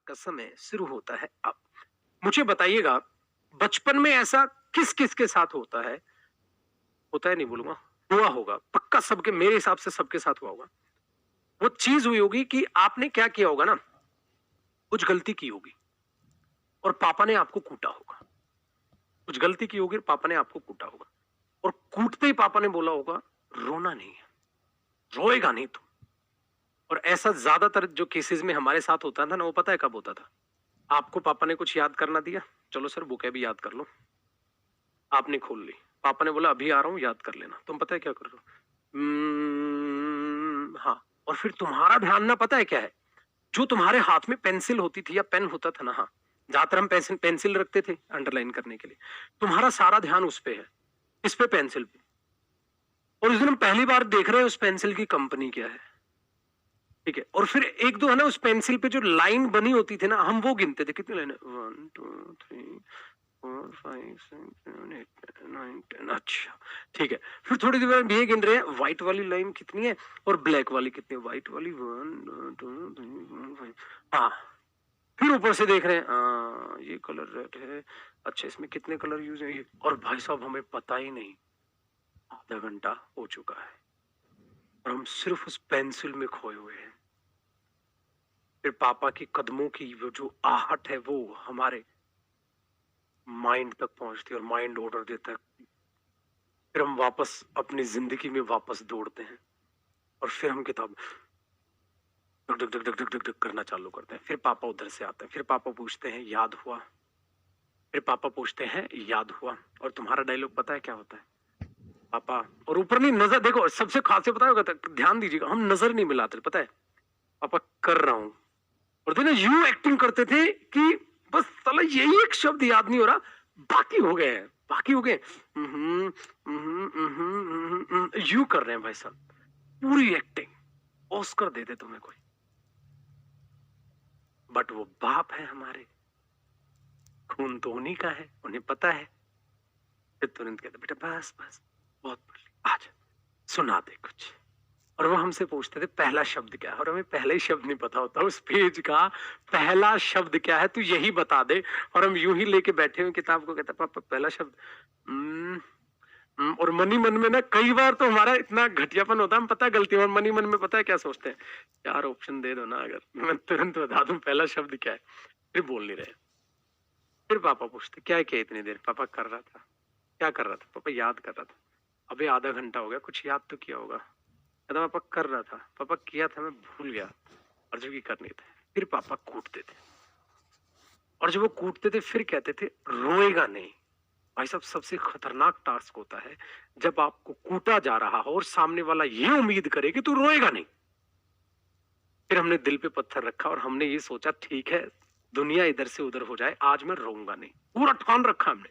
का समय शुरू होता है अब। मुझे बताइएगा, बचपन में ऐसा किस किस के साथ होता है नहीं बोलूंगा, हुआ होगा पक्का, सबके, मेरे हिसाब से सबके साथ हुआ होगा। वो चीज हुई होगी कि आपने क्या किया होगा ना, कुछ गलती की होगी और पापा ने आपको कूटा होगा। कुछ गलती की होगी और पापा ने आपको कूटा होगा, और कूटते ही पापा ने बोला होगा रोना नहीं है, रोएगा नहीं तू। और ऐसा ज्यादातर जो केसेस में हमारे साथ होता था ना, वो पता है कब होता था? आपको पापा ने कुछ याद करना दिया, चलो सर बुक है भी याद कर लो, आपने खोल ली, पापा ने बोला अभी आ रहा हूं याद कर लेना, तुम पता है क्या कर रहे हो? हाँ, और फिर तुम्हारा ध्यान ना पता है क्या है, जो तुम्हारे हाथ में पेंसिल होती थी या पेन होता था ना, हाँ, ज्यादातर हम पेंसिल पेंसिल रखते थे अंडरलाइन करने के लिए, तुम्हारा सारा ध्यान उस पे है, इस पे, पेंसिल पे। और उस दिन हम पहली बार देख रहे हैं उस पेंसिल की कंपनी क्या है, ठीक है। और फिर एक दो है ना उस पेंसिल पे जो लाइन बनी होती थी ना, हम वो गिनते थे, कितनी लाइन है, 1 2 3 4 5 6 7 8 9 10, अच्छा ठीक है। फिर थोड़ी देर बाद ये गिन रहे हैं व्हाइट वाली लाइन कितनी है और ब्लैक वाली कितनी है, व्हाइट वाली 1 2 3 4 5, हाँ। फिर ऊपर से देख रहे हैं ये कलर रेड है, अच्छा इसमें कितने कलर यूज है, और भाई साहब हमें पता ही नहीं आधा घंटा हो चुका है और हम सिर्फ उस पेंसिल में खोए हुए हैं। फिर पापा के कदमों की वो जो आहट है वो हमारे माइंड तक पहुंचती है और माइंड ऑर्डर देता है। फिर हम वापस अपनी जिंदगी में वापस दौड़ते हैं और फिर हम किताब duck duck duck duck duck duck duck करना चालू करते हैं। फिर पापा उधर से आते हैं, फिर पापा पूछते हैं याद हुआ, फिर पापा पूछते हैं याद हुआ, और तुम्हारा डायलॉग पता है क्या होता है पापा? और ऊपर नहीं, नजर देखो, सबसे खास से पता होगा, ध्यान दीजिएगा, हम नजर नहीं मिलाते, पता है पापा कर रहा हूं, और देखो यू एक्टिंग करते थे कि बस साला यही एक शब्द याद नहीं हो रहा, बाकी हो गए हैं, बाकी हो गए। यू कर रहे हैं भाई साहब, पूरी एक्टिंग, ऑस्कर दे दे तुम्हें कोई। बट वो बाप है हमारे, खून तो उन्हीं का है, उन्हें पता है। फिर तुरंत कहते बेटा बस बस बहुत पढ़ ली, आज सुना दे कुछ। और वो हमसे पूछते थे पहला शब्द क्या है, और हमें पहला ही शब्द नहीं पता होता उस पेज का, पहला शब्द क्या है तू यही बता दे। और हम यूं ही लेके बैठे हुए किताब को, कहता पापा पहला शब्द और मनी मन में ना, कई बार तो हमारा इतना घटियापन होता है, हम पता है गलती, और मनी मन में पता है क्या सोचते हैं, यार ऑप्शन दे दो ना, अगर मैं तुरंत बता दूं पहला शब्द क्या है। फिर बोल नहीं रहे। फिर पापा पूछते क्या किया इतनी देर? पापा कर रहा था। क्या कर रहा था? पापा याद कर रहा था। अबे आधा घंटा हो गया, कुछ याद तो किया होगा। कहता पापा कर रहा था। पापा किया था, मैं भूल गया, और जो कि करने थे। फिर पापा कूटते थे, और जब वो कूटते थे फिर कहते थे रोएगा नहीं। भाई साहब सबसे खतरनाक टास्क होता है जब आपको कूटा जा रहा हो और सामने वाला ये उम्मीद करे कि तू रोएगा नहीं। फिर हमने दिल पे पत्थर रखा और हमने ये सोचा ठीक है दुनिया इधर से उधर हो जाए, आज मैं रोऊंगा नहीं, पूरा ठान रखा हमने,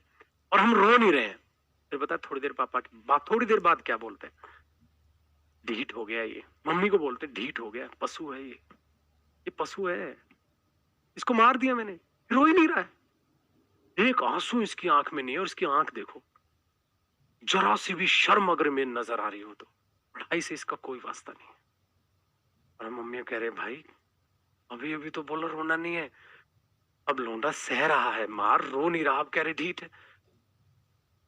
और हम रो नहीं रहे हैं। फिर बता थोड़ी देर पापा की बात, थोड़ी देर बाद क्या बोलते हैं, ढीठ हो गया ये। मम्मी को बोलते ढीठ हो गया, पशु है ये पशु है, इसको मार दिया मैंने, रो ही नहीं रहा है, एक आंसू इसकी आंख में नहीं है, और इसकी आंख देखो, जरा सी भी शर्म अगर में नजर आ रही हो तो पढ़ाई से इसका कोई वास्ता नहीं है। और मम्मी कह रहे भाई अभी अभी तो बोला रोना नहीं है, अब लौंडा सह रहा है मार, रो नहीं रहा, अब कह रहे ढीठ है,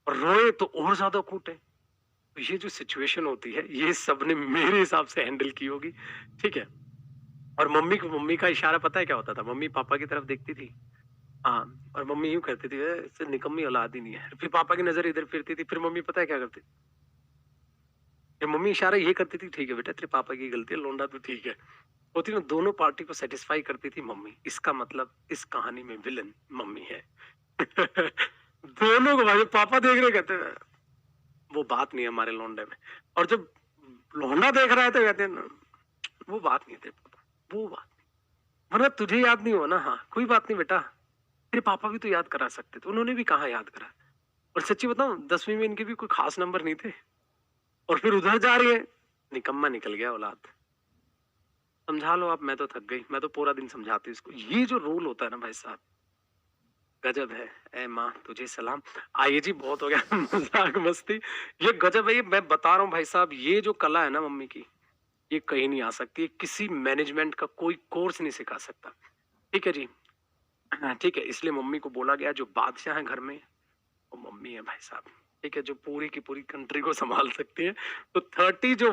और रोए तो और ज्यादा कूटे। तो ये जो सिचुएशन होती है ये सबने मेरे हिसाब से हैंडल की होगी, ठीक है। और मम्मी का इशारा पता है क्या होता था? मम्मी पापा की तरफ देखती थी, हाँ, और मम्मी यूं कहती थी इससे निकम्मी औलाद ही नहीं है। फिर पापा की नजर इधर फिरती थी, फिर मम्मी पता है क्या करती, फिर मम्मी इशारा ये करती थी ठीक है बेटा तेरे पापा की गलती है, लौंडा तो ठीक है। होती ना, दोनों पार्टी को सेटिस्फाई करती थी मम्मी। इसका मतलब इस कहानी में विलन मम्मी है। दोनों को भाई, पापा देख रहे कहते हैं वो बात नहीं है हमारे लौंडे में, और जब लौंडा देख रहा है तो कहते हैं वो बात नहीं थे पापा, वो बात नहीं, वरना तुझे याद नहीं हो ना, हाँ कोई बात नहीं बेटा, तेरे पापा भी तो याद करा सकते थे, उन्होंने भी कहाँ याद करा। और सच्ची बताऊं 10वीं में इनके भी कोई खास नंबर नहीं थे, और फिर उधर जा रही है, निकम्मा निकल गया औलाद। समझा लो आप, मैं तो थक गई, मैं तो पूरा दिन समझाती हूँ इसको। ये जो रोल होता है ना भाई साहब, गजब है। ए माँ तुझे सलाम। आइए जी बहुत हो गया मजाक मस्ती, ये गजब है। ये मैं बता रहा हूँ भाई साहब, ये जो कला है ना मम्मी की, ये कहीं नहीं आ सकती, किसी मैनेजमेंट का कोई कोर्स नहीं सिखा सकता। ठीक है जी। हाँ, ठीक है, इसलिए मम्मी को बोला गया जो बादशाह है घर में वो मम्मी है भाई साहब। ठीक है, जो पूरी की पूरी कंट्री को संभाल सकती है। तो 30 जो